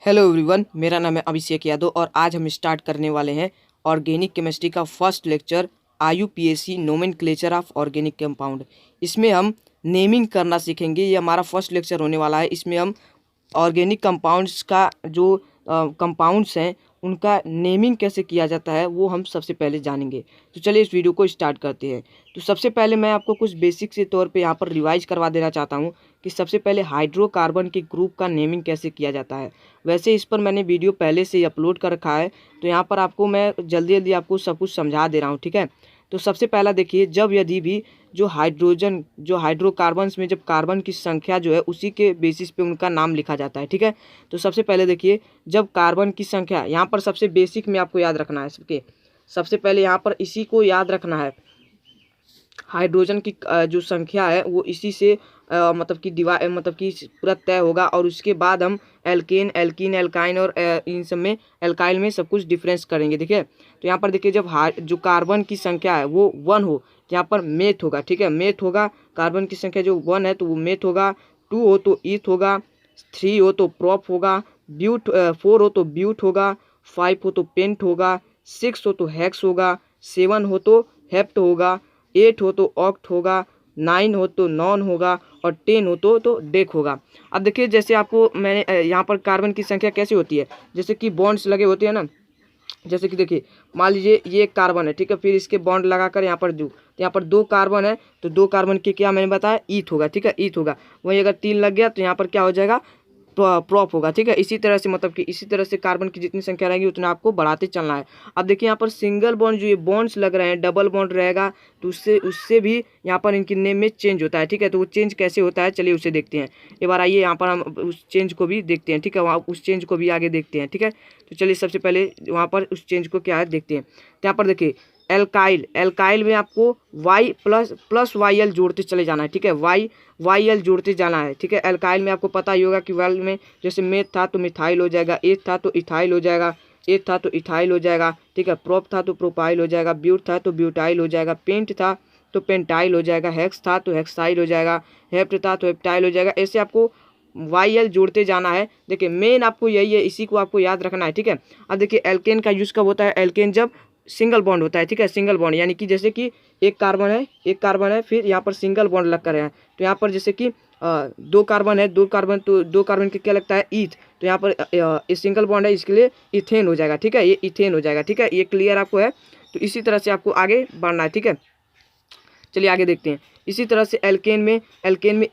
Hello everyone, मेरा नाम है अभिषेक यादव और आज हम स्टार्ट करने वाले हैं ऑर्गेनिक केमिस्ट्री का first lecture IUPAC nomenclature of organic compound. इसमें हम नेमिंग करना सीखेंगे। ये हमारा फर्स्ट लेक्चर होने वाला है। इसमें हम ऑर्गेनिक कंपाउंड्स का जो कंपाउंड्स हैं उनका नेमिंग कैसे किया जाता है वो हम सबसे पहले जानेंगे। तो चलिए इस वीडियो को स्टार्ट करते हैं। तो सबसे पहले मैं आपको कुछ बेसिक के तौर पे यहाँ पर रिवाइज करवा देना चाहता हूँ कि सबसे पहले हाइड्रोकार्बन के ग्रुप का नेमिंग कैसे किया जाता है। वैसे इस पर मैंने वीडियो पहले से ही अपलोड कर रखा है, तो यहाँ पर आपको मैं जल्दी जल्दी आपको सब कुछ समझा दे रहा हूँ, ठीक है। तो सबसे पहला देखिए, जब यदि भी जो हाइड्रोकार्बन्स में जब कार्बन की संख्या जो है उसी के बेसिस पे उनका नाम लिखा जाता है, ठीक है। तो सबसे पहले देखिए, जब कार्बन की संख्या यहाँ पर सबसे बेसिक में आपको याद रखना है सबसे पहले यहाँ पर इसी को याद रखना है। हाइड्रोजन की जो संख्या है वो इसी से मतलब कि पूरा तय होगा, और उसके बाद हम एल्केन, एल्कीन, एल्काइन और इन सब में एल्काइल में सब कुछ डिफरेंस करेंगे। देखिए, तो यहाँ पर देखिए, जब जो कार्बन की संख्या है वो 1 हो तो यहाँ पर मेथ होगा, ठीक है। मेथ होगा, कार्बन की संख्या जो 1 है तो वो मेथ होगा। 2 हो तो ईथ होगा। 3 हो तो प्रॉप होगा। 4 हो तो ब्यूट होगा। 5 हो तो पेंट होगा। 6 हो तो हेक्स होगा। 7 हो तो हेप्ट होगा। 8 हो तो ऑक्ट होगा। 9 हो तो नॉन होगा, और 10 हो तो डेक होगा। अब देखिए, जैसे आपको मैंने यहाँ पर कार्बन की संख्या कैसे होती है, जैसे कि बॉन्ड्स लगे होते हैं ना। जैसे कि देखिए, मान लीजिए ये एक कार्बन है, ठीक है, फिर इसके बॉन्ड लगाकर यहाँ पर तो यहाँ पर 2 कार्बन है, तो 2 कार्बन के क्या मैंने बताया, ईथ होगा, ठीक है, ईथ होगा। वहीं अगर 3 लग गया तो यहाँ पर क्या हो जाएगा, प्रॉप होगा, ठीक है। इसी तरह से मतलब कि इसी तरह से कार्बन की जितनी संख्या रहेगी उतना आपको बढ़ाते चलना है। अब देखिए, यहाँ पर सिंगल बॉन्ड जो ये बॉन्ड्स लग रहे हैं, डबल बॉन्ड रहेगा तो उससे भी यहाँ पर इनकी नेम में चेंज होता है, ठीक है। तो वो चेंज कैसे होता है, चलिए उसे देखते हैं एक बार। आइए यहाँ पर हम उस चेंज को भी देखते हैं, ठीक है। वहाँ उस चेंज को भी आगे देखते हैं, ठीक है। तो चलिए सबसे पहले वहाँ पर उस चेंज को क्या है देखते हैं। तो यहाँ पर देखिए, एल्काइल में आपको Y प्लस YL जोड़ते चले जाना है, ठीक है। YL जोड़ते जाना है, ठीक है। एल्काइल में आपको पता ही होगा कि वेल में जैसे मेथ था तो मिथाइल हो जाएगा, एथ था तो इथाइल हो जाएगा, एथ था तो इथाइल हो जाएगा, ठीक है। प्रोप था तो प्रोपाइल हो जाएगा, ब्यूट था तो ब्यूटाइल हो जाएगा, पेंट था तो पेंटाइल हो जाएगा, हेक्स था तो हेक्साइल हो जाएगा, हेप्ट था तो हेप्टाइल हो जाएगा। ऐसे आपको YL जोड़ते जाना है। देखिए, मेन आपको यही है, इसी को आपको याद रखना है, ठीक है। अब देखिए, एल्केन का यूज़ कब होता है, एल्केन जब सिंगल बॉन्ड होता है, ठीक है। सिंगल बॉन्ड यानी कि जैसे कि एक कार्बन है, फिर यहाँ पर सिंगल बॉन्ड लग कर है। तो यहाँ पर जैसे कि 2 कार्बन है, 2 कार्बन के क्या लगता है, ईथ। तो यहाँ पर ये सिंगल बॉन्ड है, इसके लिए इथेन हो जाएगा, ठीक है। ये इथेन हो जाएगा, ठीक है। ये क्लियर आपको है। तो इसी तरह से आपको आगे बढ़ना है, ठीक है। चलिए आगे देखते हैं। इसी तरह से एल्केन में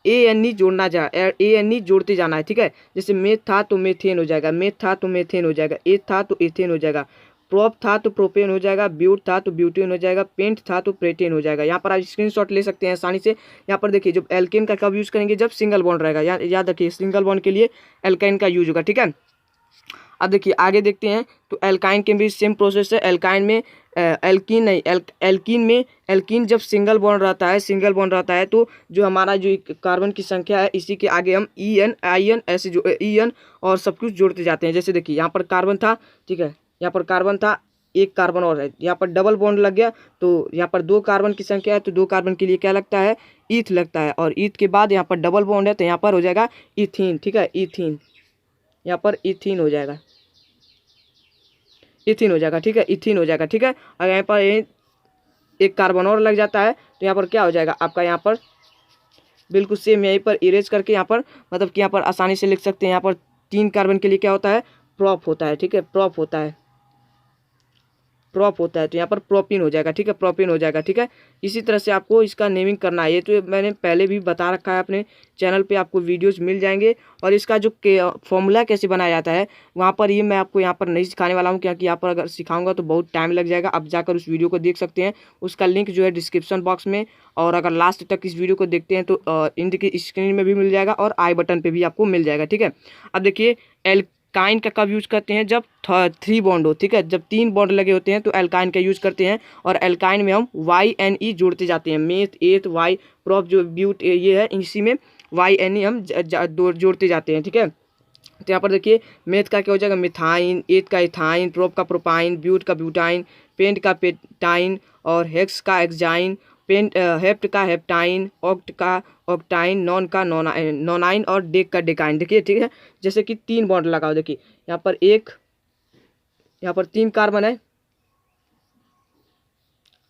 ANE जोड़ना जा ANE जोड़ते जाना है, ठीक है। जैसे मेथ था तो मेथेन हो जाएगा, मेथ था तो मेथेन हो जाएगा, एथ था तो एथेन हो जाएगा, प्रोप था तो प्रोपेन हो जाएगा, ब्यूट था तो ब्यूटेन हो जाएगा, पेंट था तो प्रेटेन हो जाएगा। यहाँ पर आप स्क्रीनशॉट ले सकते हैं आसानी से। यहाँ पर देखिए, जब एल्केन का कब यूज़ करेंगे, जब सिंगल बॉन्ड रहेगा। याद रखिए, सिंगल बॉन्ड के लिए एल्काइन का यूज होगा, ठीक है। अब देखिए आगे देखते हैं। तो एल्काइन के भी सेम प्रोसेस है। एल्काइन में एल्कीन जब सिंगल बॉन्ड रहता है तो जो हमारा जो कार्बन की संख्या है इसी के आगे हम IN ऐसे जो EN और सब कुछ जोड़ते जाते हैं। जैसे देखिए, यहाँ पर कार्बन था, ठीक है, यहाँ पर कार्बन था, एक कार्बन और है, यहाँ पर डबल बॉन्ड लग गया तो यहाँ पर 2 कार्बन की संख्या है, तो 2 कार्बन के लिए क्या लगता है, ईथ लगता है, और ईथ के बाद यहाँ पर डबल बॉन्ड है तो यहाँ पर हो जाएगा इथीन, ठीक है। इथीन, यहाँ पर इथीन हो जाएगा, इथीन हो जाएगा, ठीक है, इथीन हो जाएगा, ठीक है। अगर यहाँ पर एक कार्बन और लग जाता है तो यहाँ पर क्या हो जाएगा आपका, यहाँ पर बिल्कुल सेम यहीं पर इरेज करके यहाँ पर मतलब कि यहाँ पर आसानी से लिख सकते हैं। यहाँ पर 3 कार्बन के लिए क्या होता है, प्रॉप होता है, ठीक है, प्रॉप होता है तो यहाँ पर प्रोपिन हो जाएगा, ठीक है, प्रोपिन हो जाएगा, ठीक है। इसी तरह से आपको इसका नेमिंग करना है। ये तो मैंने पहले भी बता रखा है, अपने चैनल पे आपको वीडियोस मिल जाएंगे। और इसका जो फॉर्मूला कैसे बनाया जाता है वहाँ पर ये मैं आपको यहाँ पर नहीं सिखाने वाला हूँ, क्योंकि यहाँ पर अगर सिखाऊंगा तो बहुत टाइम लग जाएगा। आप जाकर उस वीडियो को देख सकते हैं, उसका लिंक जो है डिस्क्रिप्शन बॉक्स में, और अगर लास्ट तक इस वीडियो को देखते हैं तो इंड की स्क्रीन में भी मिल जाएगा और आई बटन पर भी आपको मिल जाएगा, ठीक है। अब देखिए, एल्काइन का कब यूज करते हैं, जब 3 बॉन्ड हो, ठीक है। जब 3 बॉन्ड लगे होते हैं तो एल्काइन का यूज करते हैं, और एल्काइन में हम YNE जोड़ते जाते हैं। मेथ, एथ, वाई, प्रोप जो ब्यूट ये है, इसी में YNE हम जोड़ते जाते हैं, ठीक है। तो यहाँ पर देखिए, मेथ का क्या हो जाएगा, मिथाइन, एथ का इथाइन, प्रोप का प्रोपाइन, ब्यूट का ब्यूटाइन, पेंट का पेटाइन, और हेक्स का एक्जाइन, हेप्ट का हेप्टाइन, ऑक्ट का ऑक्टाइन, नॉन का नॉनाइन और डेक का डेकाइन। देखिए ठीक है, जैसे कि 3 बॉन्ड लगाओ। देखिए यहाँ पर 3 कार्बन है,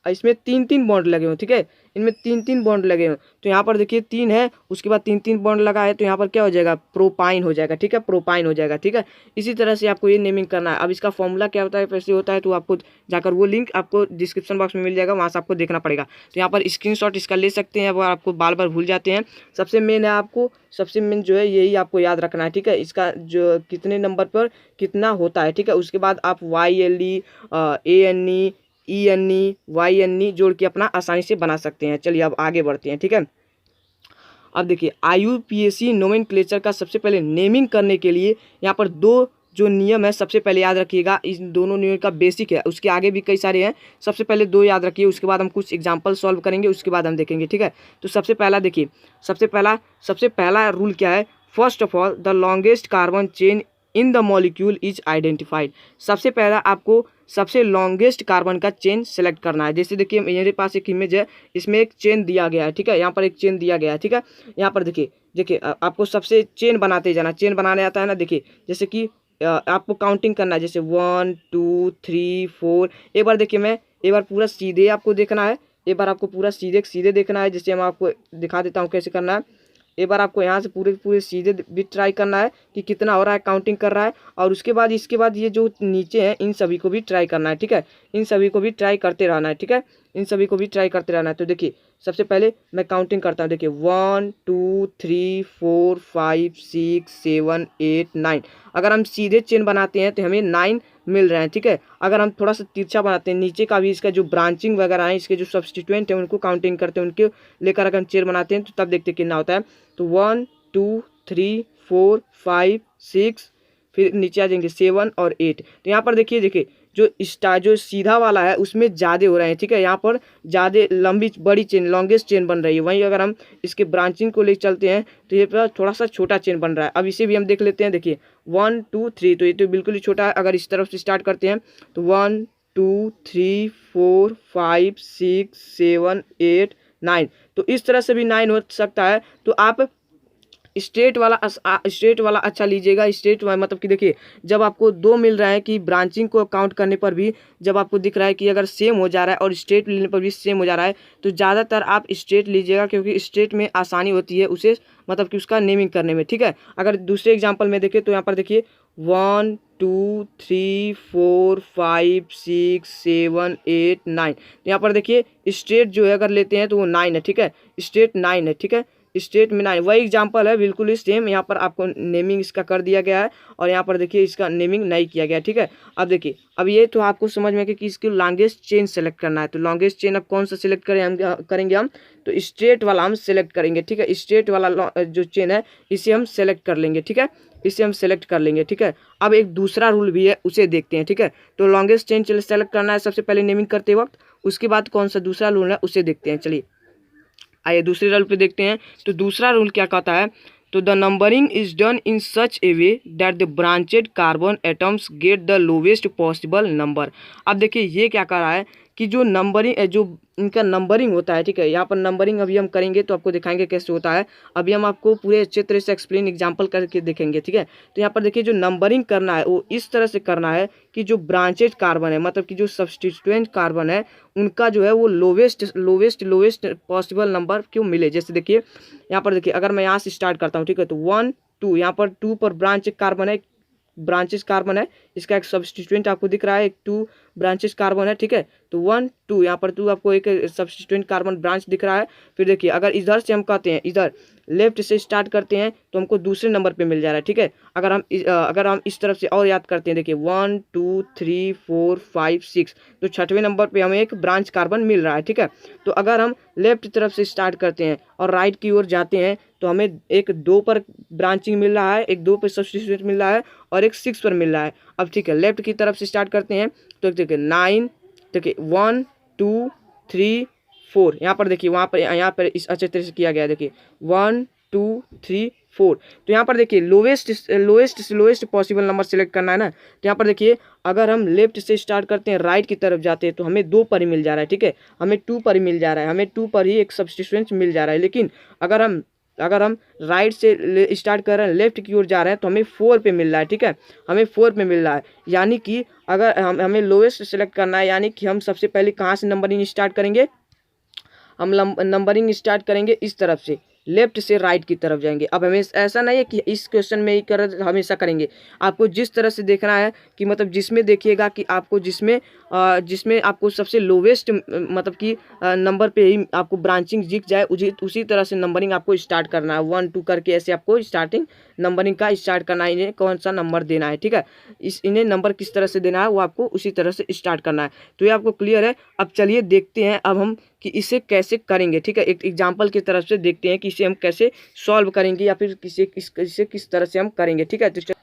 इसमें 3-3 बॉन्ड लगे हुए, ठीक है, इनमें 3-3 बॉन्ड लगे हुए। तो यहाँ पर देखिए 3 है, उसके बाद 3-3 बॉन्ड लगा है, तो यहाँ पर क्या हो जाएगा, प्रोपाइन हो जाएगा, ठीक है, प्रोपाइन हो जाएगा, ठीक है। इसी तरह से आपको ये नेमिंग करना है। अब इसका फॉर्मूला क्या होता है, कैसे होता है, तो आपको जाकर वो लिंक आपको डिस्क्रिप्शन बॉक्स में मिल जाएगा, वहाँ से आपको देखना पड़ेगा। तो यहाँ पर स्क्रीनशॉट इसका ले सकते हैं, वो आपको बार बार भूल जाते हैं। सबसे मेन है, आपको सबसे मेन जो है यही आपको याद रखना है, ठीक है, इसका जो कितने नंबर पर कितना होता है, ठीक है। उसके बाद आप YLE, ANE, ENE, YNE जोड़ के अपना आसानी से बना सकते हैं। चलिए अब आगे बढ़ते हैं, ठीक है। अब देखिए IUPAC नोमेनक्लेचर का सबसे पहले नेमिंग करने के लिए यहाँ पर 2 जो नियम है सबसे पहले याद रखिएगा। इन दोनों नियम का बेसिक है, उसके आगे भी कई सारे हैं, सबसे पहले 2 याद रखिए। उसके बाद हम कुछ एग्जांपल सॉल्व करेंगे, उसके बाद हम देखेंगे, ठीक है। तो सबसे पहला देखिए, सबसे पहला रूल क्या है, first of all the longest carbon chain in the molecule is identified. सबसे पहला आपको सबसे लॉन्गेस्ट कार्बन का चेन सेलेक्ट करना है। जैसे देखिए मेरे पास एक इमेज है, इसमें एक चेन दिया गया है, ठीक है, यहाँ पर एक चेन दिया गया है, ठीक है। यहाँ पर देखिए आपको सबसे चेन बनाते जाना, चेन बनाने आता है ना। देखिए जैसे कि आपको काउंटिंग करना है, जैसे 1 2 3 4। एक बार पूरा सीधे आपको देखना है, एक बार आपको पूरा सीधे देखना है। जैसे हम आपको दिखा देता हूँ कैसे करना है। एक बार आपको यहाँ से पूरे सीधे भी ट्राई करना है कि कितना हो रहा है, काउंटिंग कर रहा है। और इसके बाद ये जो नीचे हैं इन सभी को भी ट्राई करना है, ठीक है, इन सभी को भी ट्राई करते रहना है, ठीक है, इन सभी को भी ट्राई करते रहना है। तो देखिए सबसे पहले मैं काउंटिंग करता हूँ। देखिए 1 2 3 4 5 6 7 8 9। अगर हम सीधे चेन बनाते हैं तो हमें 9 मिल रहे हैं, ठीक है। अगर हम थोड़ा सा तिरछा बनाते हैं, नीचे का भी इसका जो ब्रांचिंग वगैरह है, इसके जो सब्सटीट्यूएंट है उनको काउंटिंग करते हैं, उनके लेकर अगर हम चेन बनाते हैं तो तब देखते हैं कितना होता है। तो 1 2 3 4 5 6, फिर नीचे आ जाएंगे 7 और 8। तो यहाँ पर देखिए जो सीधा वाला है उसमें ज़्यादा हो रहे हैं, ठीक है, यहाँ पर ज़्यादा लंबी बड़ी चेन लॉन्गेस्ट चेन बन रही है। वहीं अगर हम इसके ब्रांचिंग को ले चलते हैं तो ये थोड़ा सा छोटा चेन बन रहा है। अब इसे भी हम देख लेते हैं। देखिए 1 2 3, तो ये तो बिल्कुल ही छोटा है। अगर इस तरफ से स्टार्ट करते हैं तो 1 2 3 4 5 6 7 8 9, तो इस तरह से भी 9 हो सकता है। तो आप स्ट्रेट वाला अच्छा लीजिएगा। स्ट्रेट मतलब कि देखिए जब आपको 2 मिल रहा है कि ब्रांचिंग को काउंट करने पर भी जब आपको दिख रहा है कि अगर सेम हो जा रहा है और स्ट्रेट लेने पर भी सेम हो जा रहा है, तो ज़्यादातर आप स्ट्रेट लीजिएगा, क्योंकि स्ट्रेट में आसानी होती है उसे मतलब कि उसका नेमिंग करने में, ठीक है। अगर दूसरे एग्जाम्पल में देखें तो यहाँ पर देखिए 1 2 3 4 5 6 7 8 9। तो यहाँ पर देखिए स्ट्रेट जो है अगर लेते हैं तो वो 9 है, ठीक है, स्ट्रेट 9 है, ठीक है, स्टेट में 9। वही एग्जांपल है बिल्कुल ही सेम। यहाँ पर आपको नेमिंग इसका कर दिया गया है और यहाँ पर देखिए इसका नेमिंग नहीं किया गया, ठीक है। अब देखिए अब ये तो आपको समझ में कि इसकी लॉन्गेस्ट चेन सेलेक्ट करना है। तो लॉन्गेस्ट चेन अब कौन सा सिलेक्ट करेंगे हम तो स्ट्रेट वाला हम सेलेक्ट करेंगे, ठीक है। स्ट्रेट वाला जो चेन है इसे हम सेलेक्ट कर लेंगे, ठीक है, इसे हम सेलेक्ट कर लेंगे, ठीक है। अब एक दूसरा रूल भी है, उसे देखते हैं, ठीक है। तो लॉन्गेस्ट चेन सेलेक्ट करना है सबसे पहले नेमिंग करते वक्त, उसके बाद कौन सा दूसरा रूल है उसे देखते हैं। चलिए आइए दूसरे रूल पे देखते हैं। तो दूसरा रूल क्या कहता है, तो the numbering is done in such A way that the branched carbon atoms get the lowest possible number. अब देखिए ये क्या कर रहा है कि जो नंबरिंग जो इनका नंबरिंग होता है, ठीक है, यहाँ पर नंबरिंग अभी हम करेंगे तो आपको दिखाएंगे कैसे होता है। अभी हम आपको पूरे अच्छे तरह से एक्सप्लेन एग्जांपल करके देखेंगे, ठीक है। तो यहाँ पर देखिए जो नंबरिंग करना है वो इस तरह से करना है कि जो ब्रांचेज कार्बन है मतलब कि जो सब्स्टिट्यूएंट कार्बन है उनका जो है वो लोवेस्ट पॉसिबल नंबर क्यों मिले। जैसे देखिए यहाँ पर देखिए अगर मैं यहाँ से स्टार्ट करता हूँ, ठीक है, तो 1 2, यहाँ पर 2 पर ब्रांचेस कार्बन है, इसका एक सब्स्टिट्यूएंट आपको दिख रहा है, एक 2 ब्रांचेस कार्बन है, ठीक है। तो 1 2 यहाँ पर 2 आपको एक सब्स्टिट्यूएंट कार्बन ब्रांच दिख रहा है। फिर देखिए अगर इधर से हम कहते हैं, इधर लेफ्ट से स्टार्ट करते हैं तो हमको दूसरे नंबर पे मिल जा रहा है, ठीक है। अगर हम इस तरफ से और याद करते हैं, देखिए 1 2 3 4 5 6, तो 6वें नंबर पे हमें एक ब्रांच कार्बन मिल रहा है, ठीक है। तो अगर हम लेफ्ट तरफ से स्टार्ट करते हैं और राइट की ओर जाते हैं तो हमें एक 2 पर ब्रांचिंग मिल रहा है, एक 2 पर सब्स्टिट्यूएंट मिल रहा है और एक 6 पर मिल रहा है। अब ठीक है लेफ्ट की तरफ से स्टार्ट करते हैं तो देखिए 9, देखिए 1 2 3 4, यहाँ पर देखिए यहाँ पर इस अच्छे तरह से किया गया है। देखिए 1 2 3 4। तो यहाँ पर देखिए लोएस्ट से लोएस्ट पॉसिबल नंबर सेलेक्ट करना है ना। तो यहाँ पर देखिए अगर हम लेफ्ट से स्टार्ट करते हैं राइट की तरफ जाते हैं तो हमें 2 पर ही मिल जा रहा है, ठीक है, हमें 2 पर ही मिल जा रहा है, हमें 2 पर ही एक सब्स्टिट्यूएंट मिल जा रहा है। लेकिन अगर हम राइट से स्टार्ट कर रहे हैं लेफ्ट की ओर जा रहे हैं तो हमें 4 पे मिल रहा है, ठीक है, हमें 4 पे मिल रहा है। यानी कि अगर हमें लोएस्ट सेलेक्ट करना है, यानी कि हम सबसे पहले कहाँ से नंबरिंग स्टार्ट करेंगे, हम नंबरिंग स्टार्ट करेंगे इस तरफ से, लेफ्ट से राइट की तरफ जाएंगे। अब हमें ऐसा नहीं है कि इस क्वेश्चन में ही हमेशा करेंगे, आपको जिस तरह से देखना है कि मतलब जिसमें देखिएगा कि आपको जिसमें आपको सबसे लोवेस्ट मतलब कि नंबर पे ही आपको ब्रांचिंग दिख जाए उसी तरह से नंबरिंग आपको स्टार्ट करना है। 1 2 करके ऐसे आपको स्टार्टिंग नंबरिंग का स्टार्ट करना है, इन्हें कौन सा नंबर देना है, ठीक है, इन्हें नंबर किस तरह से देना है वो आपको उसी तरह से स्टार्ट करना है। तो ये आपको क्लियर है। अब चलिए देखते हैं अब हम कि इसे कैसे करेंगे, ठीक है, एक एग्जाम्पल की तरफ से देखते हैं कि इसे हम कैसे सॉल्व करेंगे या फिर इसे किस तरह से हम करेंगे, ठीक है। तो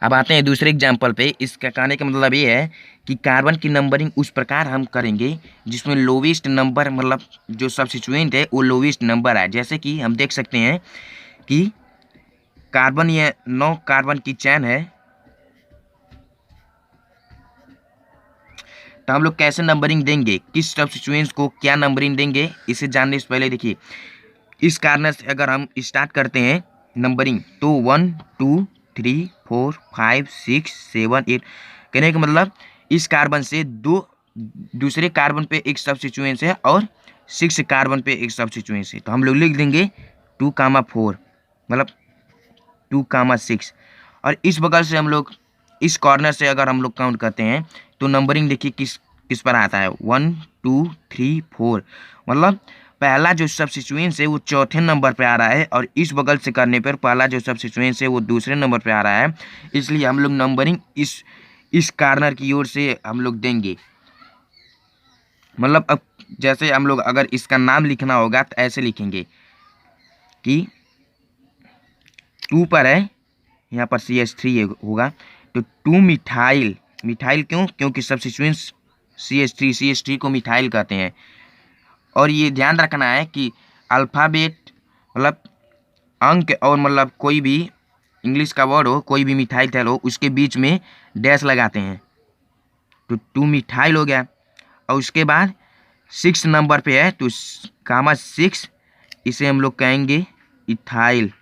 अब आते हैं दूसरे एग्जाम्पल पे। इसका कहने का मतलब ये है कि कार्बन की नंबरिंग उस प्रकार हम करेंगे जिसमें लोवेस्ट नंबर मतलब जो सब्स्टिट्यूएंट है वो लोवेस्ट नंबर है। जैसे कि हम देख सकते हैं कि कार्बन, ये 9 कार्बन की चैन है, तो हम लोग कैसे नंबरिंग देंगे, किस सब्स्टिट्यूएंट्स को क्या नंबरिंग देंगे, इसे जानने से पहले देखिए इस कारण से अगर हम स्टार्ट करते हैं नंबरिंग तो 1 2 3 4 5 6 7 8, कहने का मतलब इस कार्बन से दूसरे कार्बन पे एक सब्स्टिट्यूएंट्स है और 6 कार्बन पे एक सब्स्टिट्यूएंट्स है। तो हम लोग लिख देंगे 2,4 मतलब 2,6। और इस बगल से हम लोग इस कॉर्नर से अगर हम लोग काउंट करते हैं तो नंबरिंग देखिए किस पर आता है, 1 2 3 4, मतलब पहला जो सब्स्टिट्यूएंट्स है वो चौथे नंबर पे आ रहा है और इस बगल से करने पर पहला जो सब्स्टिट्यूएंट्स है वो दूसरे नंबर पे आ रहा है। इसलिए हम लोग नंबरिंग इस कॉर्नर की ओर से हम लोग देंगे। मतलब अब जैसे हम लोग अगर इसका नाम लिखना होगा तो ऐसे लिखेंगे कि 2 पर है, यहाँ पर CH3 होगा तो 2 मिथाइल। मिथाइल क्यों? क्योंकि सब्स्टिट्यूएंट्स CH3 को मिथाइल कहते हैं। और ये ध्यान रखना है कि अल्फ़ाबेट मतलब अंक और मतलब कोई भी इंग्लिश का वर्ड हो, कोई भी मिथाइल थैल हो, उसके बीच में डैश लगाते हैं। तो 2 मिथाइल हो गया। और उसके बाद 6 नंबर पे है तो कामा 6, इसे हम लोग कहेंगे इथाइल।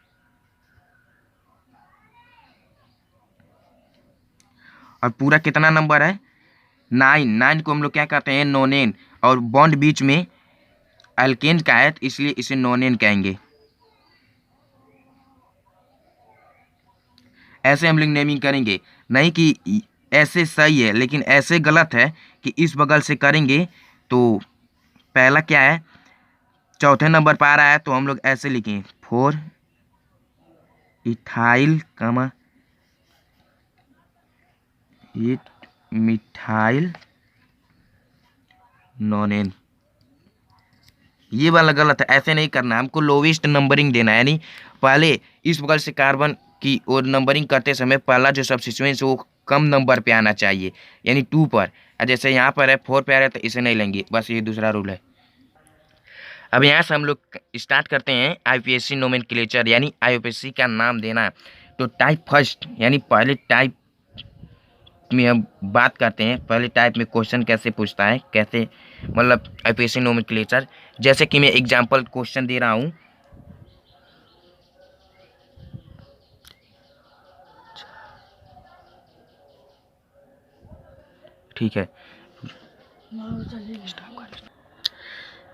और पूरा कितना नंबर है, 9 को हम लोग क्या कहते हैं, नोनेन। और बॉन्ड बीच में एल्केन का है तो इसलिए इसे नोनेन कहेंगे। ऐसे हम लोग नेमिंग करेंगे, नहीं कि ऐसे सही है लेकिन ऐसे गलत है कि इस बगल से करेंगे तो पहला क्या है, चौथे नंबर पर आ रहा है तो हम लोग ऐसे लिखें 4 इथाइल कमा 8 मिथाइल नोनेन। ये वाला गलत है, ऐसे नहीं करना, हमको लोवेस्ट नंबरिंग देना है। यानी पहले इस बगल से कार्बन की और नंबरिंग करते समय पहला जो सब्स्टिट्यूएंट्स वो कम नंबर पे आना चाहिए, यानी 2 पर। जैसे यहाँ पर है 4 पे आ रहा है तो इसे नहीं लेंगे, बस ये दूसरा रूल है। अब यहाँ से हम लोग स्टार्ट करते हैं IUPAC नोमेनक्लेचर, यानी IUPAC का नाम देना। तो टाइप फर्स्ट, यानी पहले टाइप में हम बात करते हैं, पहले टाइप में क्वेश्चन कैसे पूछता है, कैसे मतलब IUPAC नोमेनक्लेचर। जैसे कि मैं एग्जांपल क्वेश्चन दे रहा हूँ, ठीक है।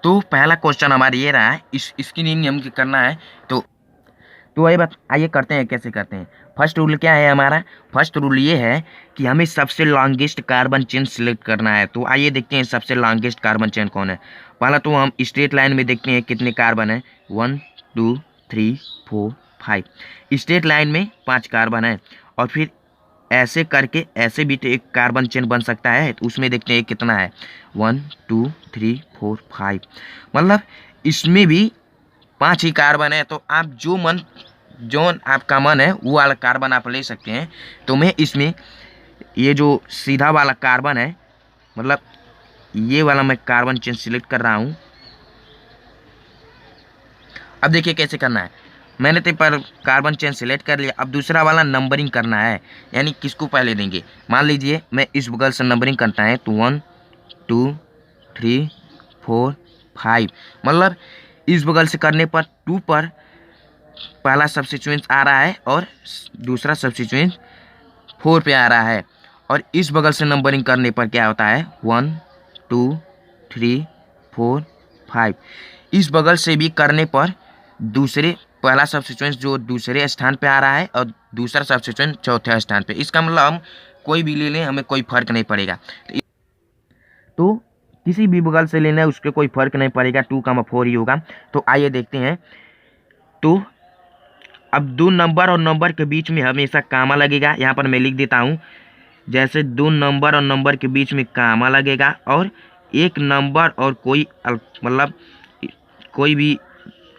तो पहला क्वेश्चन हमारा ये रहा है, इसकी नींव हम करना है। तो वही बात, आइए करते हैं कैसे करते हैं। फर्स्ट रूल क्या है हमारा, फर्स्ट रूल ये है कि हमें सबसे लॉन्गेस्ट कार्बन चेन सिलेक्ट करना है। तो आइए देखते हैं सबसे लॉन्गेस्ट कार्बन चेन कौन है। पहला तो हम स्ट्रेट लाइन में देखते हैं कितने कार्बन है, 1 2 3 4 5। स्ट्रेट लाइन में 5 कार्बन है। और फिर ऐसे करके ऐसे भी तो एक कार्बन चेन बन सकता है, तो उसमें देखते हैं कितना है, 1 2 3 4 5, मतलब इसमें भी 5 ही कार्बन है। तो आप जो आपका मन है वो वाला कार्बन आप ले सकते हैं। तो मैं इसमें ये जो सीधा वाला कार्बन है, मतलब ये वाला मैं कार्बन चेन सिलेक्ट कर रहा हूँ। अब देखिए कैसे करना है, मैंने तो पर कार्बन चेन सिलेक्ट कर लिया। अब दूसरा वाला नंबरिंग करना है, यानी किसको पहले देंगे। मान लीजिए मैं इस बगल से नंबरिंग करता है तो 1 2 3 4 5, मतलब इस बगल से करने पर 2 पर पहला सब्स्टिट्यूएंट आ रहा है और दूसरा सब्स्टिट्यूएंट 4 पे आ रहा है। और इस बगल से नंबरिंग करने पर क्या होता है 1 2 3 4 5। इस बगल से भी करने पर दूसरे पहला सब्स्टिट्यूएंट जो दूसरे स्थान पे आ रहा है और दूसरा सब्स्टिट्यूएंट चौथे स्थान पे। इसका मतलब हम कोई भी ले लें, हमें कोई फर्क नहीं पड़ेगा। तो किसी भी बगल से लेना है उसके कोई फर्क नहीं पड़ेगा, 2,4 ही होगा। तो आइए देखते हैं। तो अब दो नंबर और नंबर के बीच में हमेशा कामा लगेगा। यहाँ पर मैं लिख देता हूँ, जैसे दो नंबर और नंबर के बीच में कामा लगेगा और एक नंबर और कोई मतलब कोई भी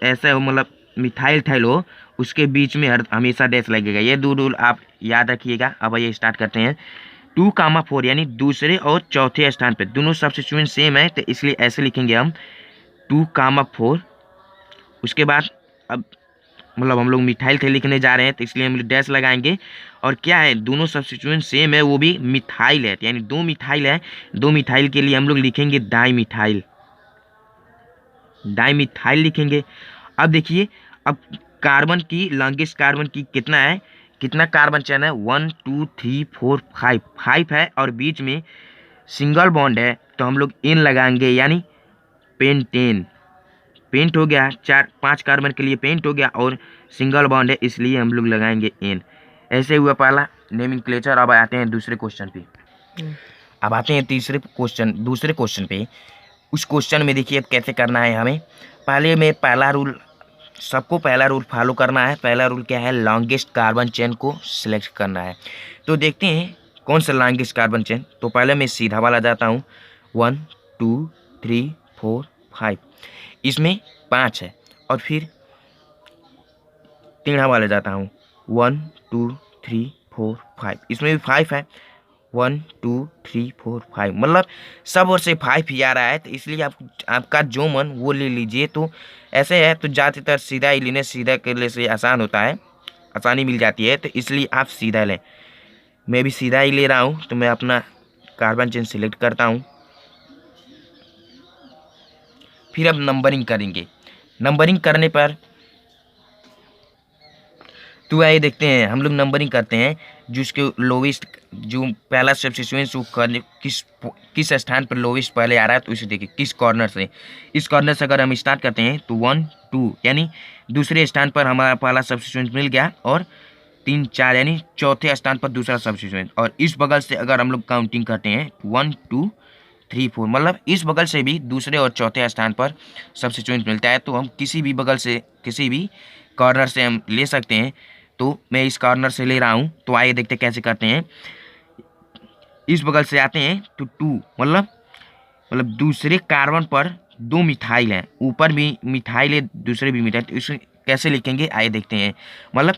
ऐसा हो, मतलब मिथाइल थाइल हो, उसके बीच में हमेशा डैश लगेगा। ये दो रूल आप याद रखिएगा। अब ये स्टार्ट करते हैं। 2,4 यानी दूसरे और चौथे स्थान पे दोनों सब्स्टिट्यूएंट सेम है, तो इसलिए ऐसे लिखेंगे हम 2,4। उसके बाद अब मतलब हम लोग मिथाइल थे लिखने जा रहे हैं, तो इसलिए हम डैश लगाएंगे। और क्या है, दोनों सब्स्टिट्यूएंट सेम है, वो भी मिथाइल है, यानी 2 मिथाइल है। 2 मिथाइल के लिए हम लोग लिखेंगे डाइमिथाइल, डाइमिथाइल लिखेंगे। अब देखिए, अब कार्बन की लॉन्गेस्ट कार्बन की कितना है, कितना कार्बन चेन है 1 2 3 4 5 5 है और बीच में सिंगल बॉन्ड है, तो हम लोग एन लगाएंगे, यानी पेंटेन। पेंट हो गया, 4 5 कार्बन के लिए पेंट हो गया और सिंगल बॉन्ड है, इसलिए हम लोग लगाएंगे एन। ऐसे हुआ पहला नेमिनक्लेचर। अब आते हैं दूसरे क्वेश्चन पे। अब आते हैं दूसरे क्वेश्चन पे। उस क्वेश्चन में देखिए अब कैसे करना है हमें। पहले में पहला रूल, सबको पहला रूल फॉलो करना है। पहला रूल क्या है, लॉन्गेस्ट कार्बन चेन को सिलेक्ट करना है। तो देखते हैं कौन सा लॉन्गेस्ट कार्बन चेन। तो पहले मैं सीधा वाला जाता हूँ, 1 2 3 4 5, इसमें 5 है। और फिर टेढ़ा वाले जाता हूँ, 1 2 3 4 5, इसमें भी 5 है। 1 2 3 4 5, मतलब सब ओर से 5 ही आ रहा है, तो इसलिए आपका जो मन वो ले लीजिए। तो ऐसे है, तो ज़्यादातर सीधा ही लेने, सीधा करने से आसान होता है, आसानी मिल जाती है, तो इसलिए आप सीधा लें। मैं भी सीधा ही ले रहा हूँ। तो मैं अपना कार्बन चेन सिलेक्ट करता हूँ। फिर अब नंबरिंग करेंगे। नंबरिंग करने पर तो आइए देखते हैं, हम लोग नंबरिंग करते हैं। जिसके लोवेस्ट, जो पहला सब्स्टिट्यूएंट वो करने किस स्थान पर लोवेस्ट पहले आ रहा है, तो इसे देखिए किस कॉर्नर से। इस कॉर्नर से अगर हम स्टार्ट करते हैं तो 1 2, यानी दूसरे स्थान पर हमारा पहला सब्स्टिट्यूएंट मिल गया, और 3 4 यानी चौथे स्थान पर दूसरा सब्स्टिट्यूएंट। और इस बगल से अगर हम लोग काउंटिंग करते हैं 1 2 3 4, मतलब इस बगल से भी दूसरे और चौथे स्थान पर सब्स्टिट्यूएंट मिलता है। तो हम किसी भी बगल से, किसी भी कॉर्नर से हम ले सकते हैं। तो मैं इस कॉर्नर से ले रहा हूँ। तो आइए देखते कैसे करते हैं। इस बगल से आते हैं तो 2, मतलब दूसरे कार्बन पर 2 मिथाइल है, ऊपर भी मिथाइल है, दूसरे भी मिथाइल। तो इसे कैसे लिखेंगे आइए देखते हैं। मतलब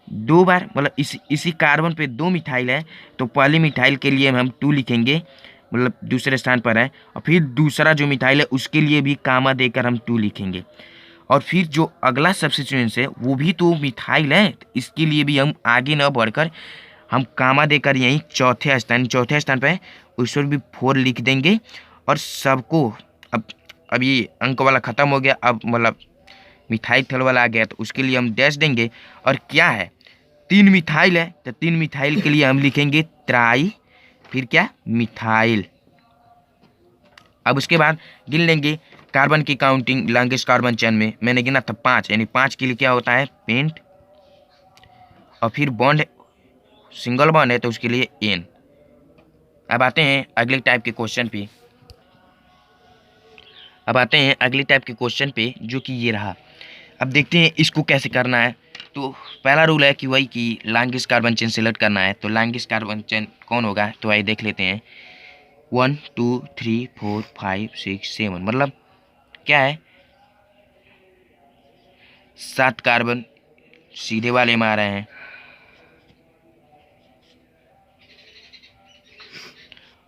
2 बार, मतलब इसी कार्बन पे 2 मिथाइल है, तो पहली मिथाइल के लिए हम 2 लिखेंगे, मतलब दूसरे स्थान पर है। और फिर दूसरा जो मिथाइल है उसके लिए भी कामा देकर हम 2 लिखेंगे। और फिर जो अगला सब्स्टिट्यूएंट है वो भी तो मिथाइल है, तो इसके लिए भी हम आगे न बढ़कर हम कामा देकर यहीं चौथे स्थान पे उस पर भी 4 लिख देंगे। और सबको अब ये अंक वाला ख़त्म हो गया, अब मतलब मिथाइल थल वाला आ गया, तो उसके लिए हम डैश देंगे। और क्या है, 3 मिथाइल है, तो 3 मिथाइल के लिए हम लिखेंगे ट्राई, फिर क्या मिथाइल। अब उसके बाद गिन लेंगे कार्बन की काउंटिंग। लॉन्गेस्ट कार्बन चेन में मैंने गिना था 5, यानी 5 के लिए क्या होता है पेंट, और फिर बॉन्ड सिंगल बॉन्ड है तो उसके लिए एन। अब आते हैं अगले टाइप के क्वेश्चन पे। जो कि ये रहा। अब देखते हैं इसको कैसे करना है। तो पहला रूल है कि वही कि लॉन्गेस्ट कार्बन चेन सेलेक्ट करना है। तो लॉन्गेस्ट कार्बन चेन कौन होगा, तो आइए देख लेते हैं। 1 2 3 4 5 6 7, मतलब क्या है 7 कार्बन सीधे वाले में आ रहे हैं।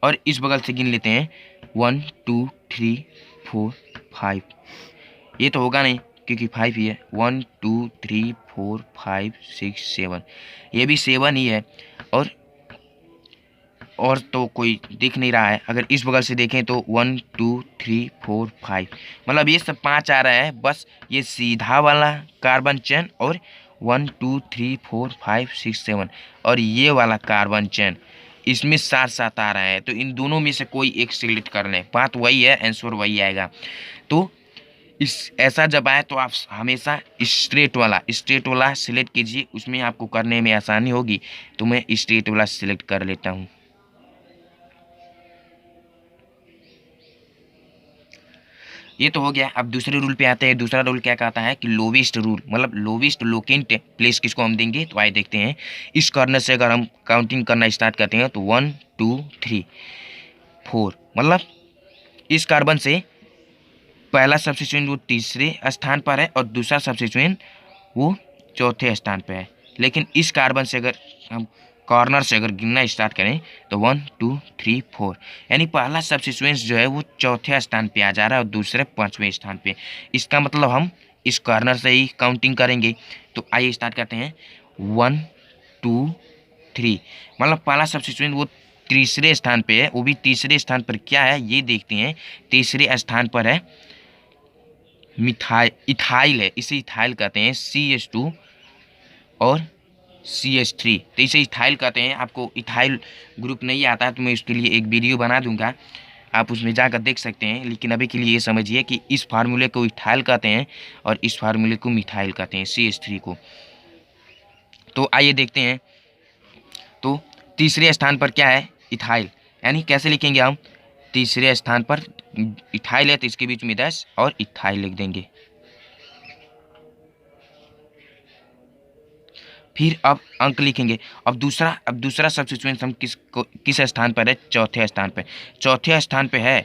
और इस बगल से गिन लेते हैं 1 2 3 4 5। ये तो होगा नहीं क्योंकि 5 ही है। 1 2 3 4 5 6 7, ये भी 7 ही है। और तो कोई दिख नहीं रहा है। अगर इस बगल से देखें तो 1 2 3 4 5, मतलब ये सब 5 आ रहा है। बस ये सीधा वाला कार्बन चेन और 1 2 3 4 5 6 7 और ये वाला कार्बन चेन, इसमें 7 आ रहा है। तो इन दोनों में से कोई एक सिलेक्ट कर लें, बात वही है, आंसर वही आएगा। तो इस ऐसा जब आए तो आप हमेशा स्ट्रेट वाला सिलेक्ट कीजिए, उसमें आपको करने में आसानी होगी। तो मैं स्ट्रेट वाला सिलेक्ट कर लेता हूँ। ये तो हो गया। अब दूसरे रूल पे आते हैं। दूसरा रूल क्या कहता है कि लोवेस्ट रूल, मतलब लोवेस्ट लोकेंट प्लेस किसको हम देंगे। तो आइए देखते हैं। इस कॉर्नर से अगर हम काउंटिंग करना स्टार्ट करते हैं तो 1 2 3 4, मतलब इस कार्बन से पहला सब्स्टिट्यूएंट वो तीसरे स्थान पर है और दूसरा सब्स्टिट्यूएंट वो चौथे स्थान पर है। लेकिन इस कार्बन से अगर हम कॉर्नर से अगर गिनना स्टार्ट करें तो 1 2 3 4, यानी पहला सब्स्टिट्यूएंट जो है वो चौथे स्थान पे आ जा रहा है और दूसरे 5वें स्थान पे। इसका मतलब हम इस कॉर्नर से ही काउंटिंग करेंगे। तो आइए स्टार्ट करते हैं। 1 2 3, मतलब पहला सब्स्टिट्यूएंट वो तीसरे स्थान पे है। वो भी तीसरे स्थान पर क्या है ये देखते हैं। तीसरे स्थान पर है इथाइल है, इसे इथाइल कहते हैं। CH2 और CH3, तो इसे इथाइल कहते हैं। आपको इथाइल ग्रुप नहीं आता है तो मैं उसके लिए एक वीडियो बना दूंगा, आप उसमें जाकर देख सकते हैं। लेकिन अभी के लिए ये समझिए कि इस फार्मूले को इथाइल कहते हैं और इस फार्मूले को मिथाइल कहते हैं, CH3 को। तो आइए देखते हैं। तो तीसरे स्थान पर क्या है, इथाइल, यानी कैसे लिखेंगे हम। तीसरे स्थान पर इथाइल है तो इसके बीच में डैश और इथाइल लिख देंगे। फिर अब अंक लिखेंगे। अब दूसरा सब्स्टिट्यूएंट हम किस स्थान पर है, चौथे स्थान पर। चौथे स्थान पे है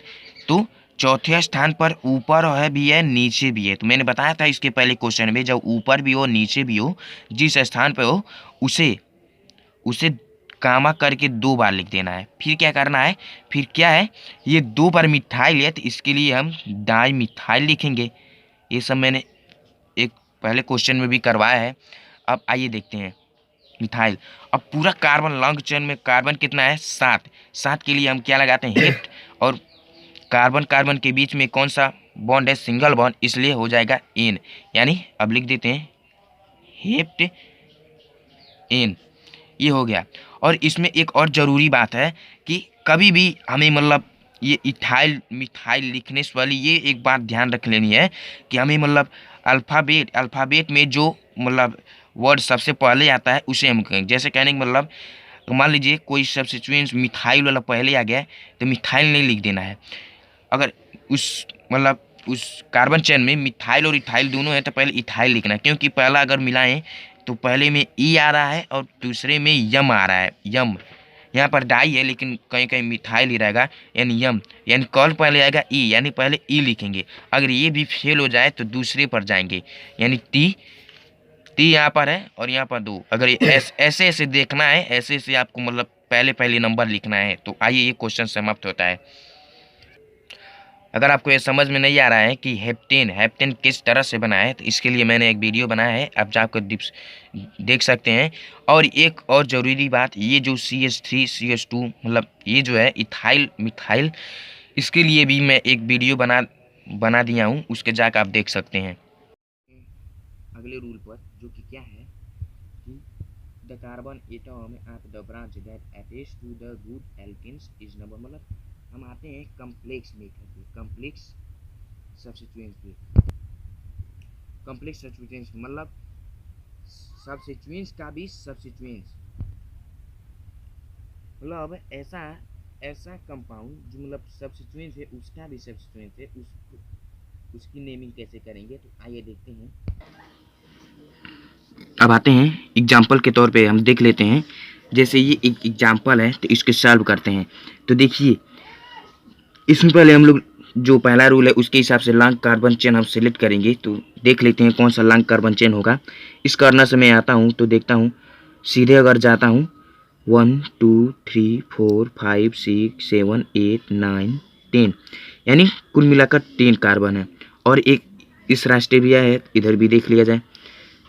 तो चौथे स्थान पर ऊपर है भी है नीचे भी है। तो मैंने बताया था इसके पहले क्वेश्चन में, जब ऊपर भी हो नीचे भी हो, जिस स्थान पर हो उसे कामा करके 2 बार लिख देना है। फिर क्या करना है, फिर क्या है, ये 2 बार मिथाइल है तो इसके लिए हम डाई मिथाइल लिखेंगे। ये सब मैंने एक पहले क्वेश्चन में भी करवाया है। अब आइए देखते हैं मिथाइल। अब पूरा कार्बन लॉन्ग चेन में कार्बन कितना है, 7 के लिए हम क्या लगाते हैं, हेप्ट। और कार्बन के बीच में कौन सा बॉन्ड है, सिंगल बॉन्ड, इसलिए हो जाएगा एन, यानी अब लिख देते हैं हेप्ट एन। ये हो गया। और इसमें एक और ज़रूरी बात है कि कभी भी हमें मतलब ये इथाइल मिथाइल लिखने से वाली ये एक बात ध्यान रख लेनी है कि हमें मतलब अल्फ़ाबेट में जो मतलब वर्ड सबसे पहले आता है उसे हम कहेंगे। जैसे कहने का मतलब मान लीजिए कोई सब्स्टिट्यूएंट मिथाइल वाला पहले आ गया है तो मिथाइल नहीं लिख देना है। अगर उस कार्बन चेन में मिथाइल और इथाइल दोनों है तो पहले इथाइल लिखना है, क्योंकि पहला अगर मिलाएं तो पहले में ई आ रहा है और दूसरे में यम आ रहा है। यम यहाँ पर डाई है लेकिन कहीं कहीं मिथाइल ही रहेगा, यानी यम, यानी कॉल पहले आएगा ई, यानी पहले ई लिखेंगे। अगर ये भी फेल हो जाए तो दूसरे पर जाएंगे, यानी टी यहाँ पर है और यहाँ पर 2। अगर ऐसे ऐसे देखना है, ऐसे ऐसे आपको मतलब पहले नंबर लिखना है। तो आइए ये क्वेश्चन समाप्त होता है। अगर आपको ये समझ में नहीं आ रहा है कि हेप्टेन किस तरह से बना है तो इसके लिए मैंने एक वीडियो बनाया है, आप जाकर देख सकते हैं। और एक और ज़रूरी बात, ये जो CH3 CH2 मतलब ये जो है इथाइल मिथाइल, इसके लिए भी मैं एक वीडियो बना दिया हूँ, उसके जाकर आप देख सकते हैं। अगले रूल पर जो कि क्या है कि the carbon atom at the branch that attach to the good alkenes is number, मतलब हम आते हैं कम्प्लेक्स मेथड पे, कम्प्लेक्स सब्स्टिट्यूएंट्स मतलब सब्स्टिट्यूएंट्स का भी सब्स्टिट्यूएंट्स, मतलब अब ऐसा कंपाउंड जो मतलब सब्स्टिट्यूएंट्स है उसका भी सब्स्टिट्यूएंट्स है, उसकी नेमिंग कैसे करेंगे। तो आइए देखते हैं। अब आते हैं एग्जाम्पल के तौर पे हम देख लेते हैं। जैसे ये एक एग्जाम्पल है तो इसके सॉल्व करते हैं। तो देखिए इसमें पहले हम लोग जो पहला रूल है उसके हिसाब से लॉन्ग कार्बन चेन हम सिलेक्ट करेंगे। तो देख लेते हैं कौन सा लॉन्ग कार्बन चेन होगा। इस कॉर्नर से मैं आता हूँ तो देखता हूँ, सीधे अगर जाता हूँ 1 2 3 4 5 6 7 8 9 10, यानी कुल मिलाकर 10 कार्बन है। और एक इस रास्ते भी आया है, इधर भी देख लिया जाए।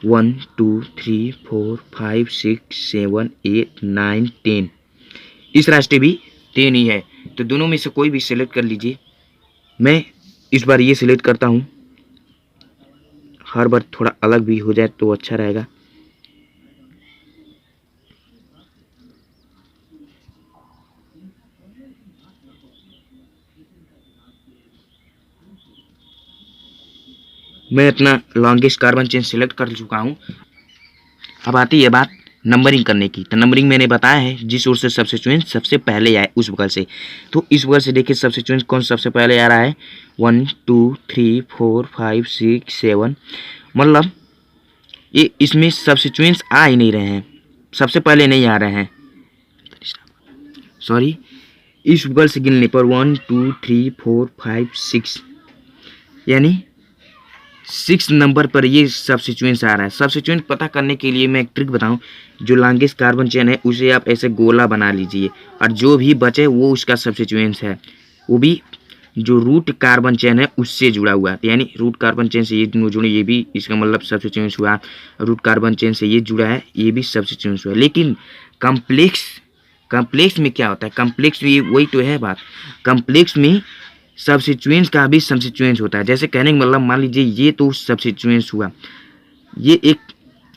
1 2 3 4 5 6 7 8 9 10, इस रास्ते भी 10 ही है। तो दोनों में से कोई भी सिलेक्ट कर लीजिए। मैं इस बार ये सिलेक्ट करता हूँ, हर बार थोड़ा अलग भी हो जाए तो अच्छा रहेगा। मैं अपना लॉन्गेस्ट कार्बन चेन सिलेक्ट कर चुका हूँ। अब आती है बात नंबरिंग करने की। तो नंबरिंग मैंने बताया है, जिस ओर से सबसिक्वेंस सबसे पहले आए उस बगल से। तो इस बगल से देखिए सबसिक्वेंस कौन सबसे पहले आ रहा है, 1 2 3 4 5 6 7, मतलब ये इसमें सबसिक्वेंस आ ही नहीं रहे हैं, सबसे पहले नहीं आ रहे हैं, सॉरी। इस बगल से गिनने पर 1 2 3 4 5 6, यानी 6 नंबर पर ये सबसिक्वेंस आ रहा है। सबसिक्वेंस पता करने के लिए मैं एक ट्रिक बताऊं, जो लॉन्गेस्ट कार्बन चेन है उसे आप ऐसे गोला बना लीजिए, और जो भी बचे वो उसका सबसिक्वेंस है, वो भी जो रूट कार्बन चेन है उससे जुड़ा हुआ है। यानी रूट कार्बन चेन से ये दोनों जुड़े, ये भी इसका मतलब सबसिक्वेंस हुआ। रूट कार्बन चेन से ये जुड़ा है, ये भी सबसिक्वेंस हुआ। लेकिन कम्प्लेक्स में क्या होता है, कम्प्लेक्स में वही तो है बात, कम्प्लेक्स में सबसिक्वेंस का भी सबसिक्वेंस होता है। जैसे कहने का मतलब, मान लीजिए ये तो सबसिक्वेंस हुआ, ये एक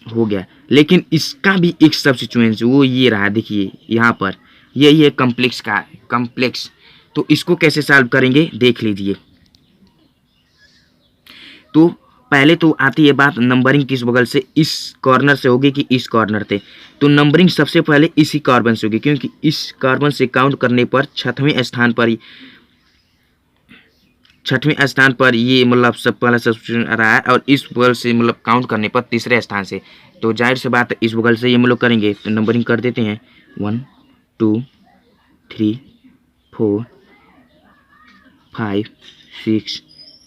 हो गया, लेकिन इसका भी एक सबसिक्वेंस वो ये रहा, देखिए यहाँ पर यही है कम्प्लेक्स का कम्प्लेक्स। तो इसको कैसे सॉल्व करेंगे देख लीजिए। तो पहले तो आती है बात नंबरिंग किस बगल से, इस कॉर्नर से होगी कि इस कॉर्नर से। तो नंबरिंग सबसे पहले इसी कार्बन से होगी, क्योंकि इस कार्बन से काउंट करने पर छठवें स्थान पर ये मतलब सब पहला सबसिक्वेंस आ रहा है, और इस बगल से मतलब काउंट करने पर तीसरे स्थान से। तो जाहिर सी बात है इस बगल से ये हम लोग करेंगे। तो नंबरिंग कर देते हैं, 1 2 3 4 5 6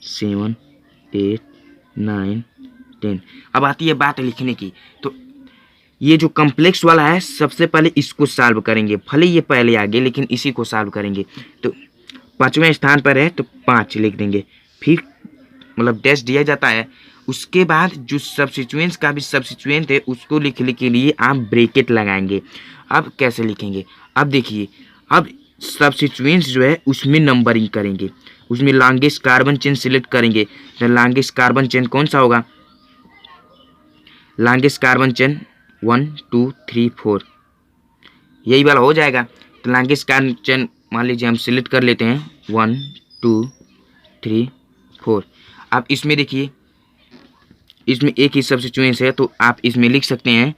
7 8 9 10। अब आती है बात लिखने की। तो ये जो कम्प्लेक्स वाला है सबसे पहले इसको सॉल्व करेंगे, भले ये पहले आ गए लेकिन इसी को सॉल्व करेंगे। तो 5वें स्थान पर है तो 5 लिख देंगे, फिर मतलब डैश दिया जाता है। उसके बाद जो सबसिक्वेंस का भी सबसिक्वेंस है उसको लिखने के लिए आप ब्रैकेट लगाएंगे। अब कैसे लिखेंगे, अब देखिए, अब सबसिक्वेंस जो है उसमें नंबरिंग करेंगे, उसमें लॉन्गेस्ट कार्बन चेन सिलेक्ट करेंगे। तो लॉन्गेस्ट कार्बन चेन कौन सा होगा, लॉन्गेस्ट कार्बन चेन 1 2 3 4 यही वाला हो जाएगा। तो लॉन्गेस्ट कार्बन चेन मान लीजिए हम सिलेक्ट कर लेते हैं, 1 2 3 4। अब इसमें देखिए, इसमें एक ही सबसिक्वेंस है, तो आप इसमें लिख सकते हैं,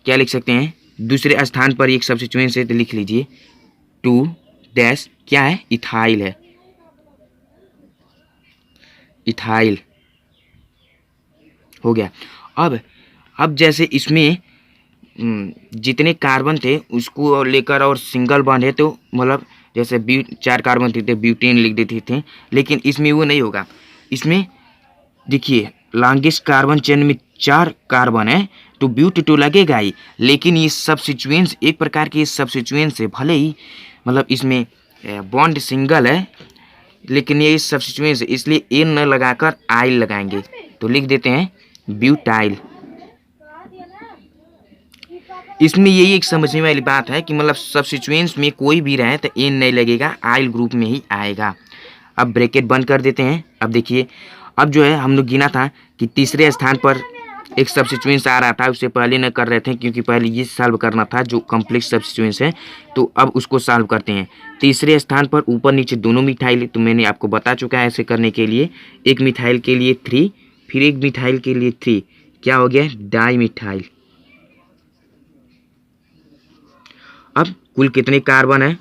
क्या लिख सकते हैं, दूसरे स्थान पर एक सबसिक्वेंस है तो लिख लीजिए 2 डैश क्या है, इथाइल है, इथाइल हो गया। अब जैसे इसमें जितने कार्बन थे उसको लेकर और सिंगल बॉन्ड है, तो मतलब जैसे 4 कार्बन थे तो ब्यूटेन लिख देते थे, लेकिन इसमें वो नहीं होगा। इसमें देखिए लॉन्गेस्ट कार्बन चेन में 4 कार्बन है तो ब्यूट तो लगेगा ही, लेकिन ये सबसिक्वेंस एक प्रकार की सबसिक्वेंस है, भले ही मतलब इसमें बॉन्ड सिंगल है लेकिन ये सबसिक्वेंस है, इसलिए ए न लगाकर आइल लगाएंगे। तो लिख देते हैं ब्यूटाइल। इसमें यही एक समझने वाली बात है कि मतलब सबसिक्वेंस में कोई भी रहे तो एन नहीं लगेगा, आइल ग्रुप में ही आएगा। अब ब्रैकेट बंद कर देते हैं। अब देखिए, अब जो है हम लोग गिना था कि तीसरे स्थान पर एक सबसिक्वेंस आ रहा था, उससे पहले न कर रहे थे क्योंकि पहले ये सॉल्व करना था जो कम्प्लेक्स सबसिक्वेंस है। तो अब उसको सॉल्व करते हैं। तीसरे स्थान पर ऊपर नीचे दोनों मिथाइल, तो मैंने आपको बता चुका है ऐसे करने के लिए। एक मिथाइल के लिए 3, फिर एक मिथाइल के लिए 3, क्या हो गया, डाई मिथाइल। अब कुल कितने कार्बन है,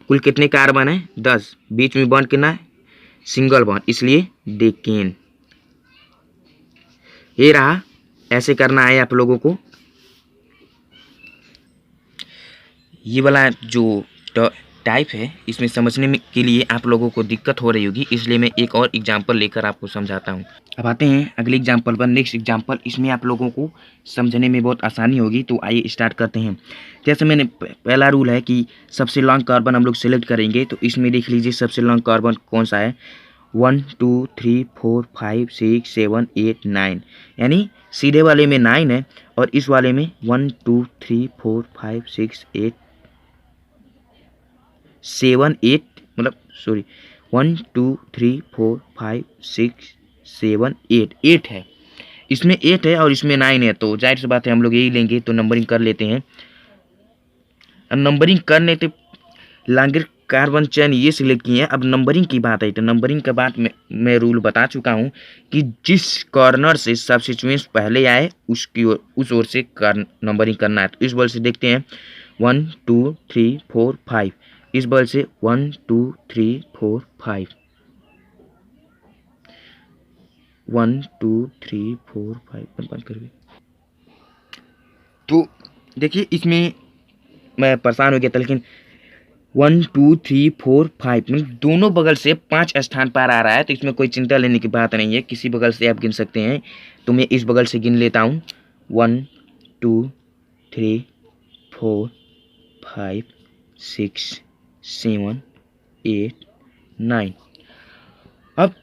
कुल कितने कार्बन है, 10। बीच में बॉन्ड कितना है, सिंगल बॉन्ड, इसलिए डेकेन। ये रहा, ऐसे करना है आप लोगों को। ये वाला जो टाइप है, इसमें समझने में के लिए आप लोगों को दिक्कत हो रही होगी, इसलिए मैं एक और एग्जाम्पल लेकर आपको समझाता हूँ। अब आते हैं अगले एग्जाम्पल पर। नेक्स्ट एग्जाम्पल, इसमें आप लोगों को समझने में बहुत आसानी होगी। तो आइए स्टार्ट करते हैं। जैसे मैंने पहला रूल है कि सबसे लॉन्ग कार्बन हम लोग सेलेक्ट करेंगे, तो इसमें देख लीजिए सबसे लॉन्ग कार्बन कौन सा है, 1 2 3 4 5 6 7 8 9, यानी सीधे वाले में 9 है और इस वाले में 1 2 3 4 5 6 8 7 8, मतलब सॉरी 1 2 3 4 5 6 7 8, 8 है, इसमें 8 है और इसमें 9 है, तो जाहिर सी बात है हम लोग यही लेंगे। तो नंबरिंग कर लेते हैं। नंबरिंग करने तो लॉन्गर कार्बन चेन ये सिलेक्ट किए हैं। अब नंबरिंग की बात है, तो नंबरिंग के बाद मैं रूल बता चुका हूँ कि जिस कॉर्नर से सबसिक्वेंस पहले आए उसकी उस ओर से नंबरिंग करना है। तो इस बल से देखते हैं 1 2 3 4 5, इस बल से 1 2 3 4 5, 1 2 3 4 5, बंद कर भी। तो देखिए इसमें मैं परेशान हो गया था, लेकिन 1 2 3 4 5 मतलब दोनों बगल से 5 स्थान पर आ रहा है, तो इसमें कोई चिंता लेने की बात नहीं है, किसी बगल से आप गिन सकते हैं। तो मैं इस बगल से गिन लेता हूँ 1 2 3 4 5 6 7 8 9। अब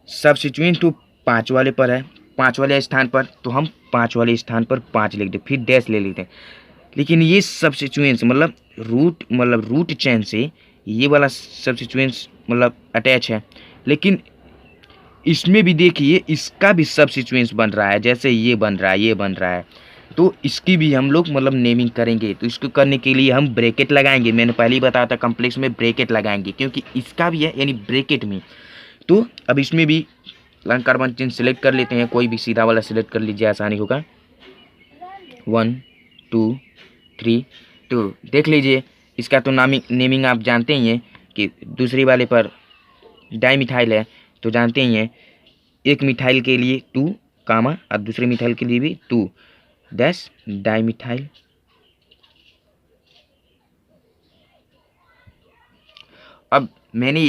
सबसिक्वेंट तो 5 वाले पर है, 5 वाले स्थान पर, तो हम 5 वाले स्थान पर 5 लिख दें, फिर डैश ले लेते हैं। लेकिन ये सबसिक्वेंस मतलब रूट चेन से ये वाला सबसिक्वेंस मतलब अटैच है, लेकिन इसमें भी देखिए इसका भी सबसिक्वेंस बन रहा है, जैसे ये बन रहा है, ये बन रहा है, तो इसकी भी हम लोग मतलब नेमिंग करेंगे। तो इसको करने के लिए हम ब्रैकेट लगाएंगे। मैंने पहले ही बताया था कॉम्प्लेक्स में ब्रैकेट लगाएंगे, क्योंकि इसका भी है यानी ब्रैकेट में। तो अब इसमें भी लॉन्ग कार्बन चेन सेलेक्ट कर लेते हैं, कोई भी सीधा वाला सेलेक्ट कर लीजिए, आसानी होगा। 1 2 3, तो देख लीजिए इसका तो नेमिंग आप जानते ही हैं कि दूसरी वाले पर डाई मिथाइल है, तो जानते ही हैं एक मिथाइल के लिए 2 कामा और दूसरे मिथाइल के लिए भी 2 डैश डाई मिथाइल। अब मैंने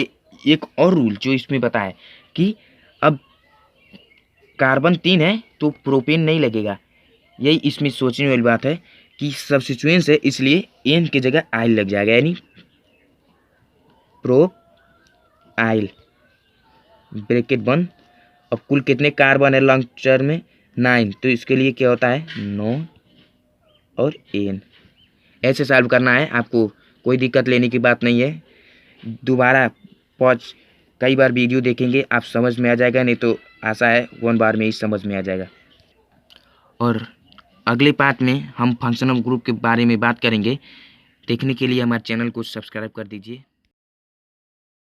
एक और रूल जो इसमें बताया कि अब कार्बन 3 है तो प्रोपेन नहीं लगेगा। यही इसमें सोचने वाली बात है कि सबसिक्वेंस है, इसलिए एन की जगह आइल लग जाएगा, यानी प्रो आइल ब्रैकेट बंद। अब कुल कितने कार्बन है लॉन्ग चेन में, 9, तो इसके लिए क्या होता है 9 और एन। ऐसे सॉल्व करना है आपको, कोई दिक्कत लेने की बात नहीं है। दोबारा पॉज कई बार वीडियो देखेंगे आप समझ में आ जाएगा, नहीं तो आशा है 1 बार में ही समझ में आ जाएगा। और अगले पार्ट में हम फंक्शनल ग्रुप के बारे में बात करेंगे। देखने के लिए हमारे चैनल को सब्सक्राइब कर दीजिए।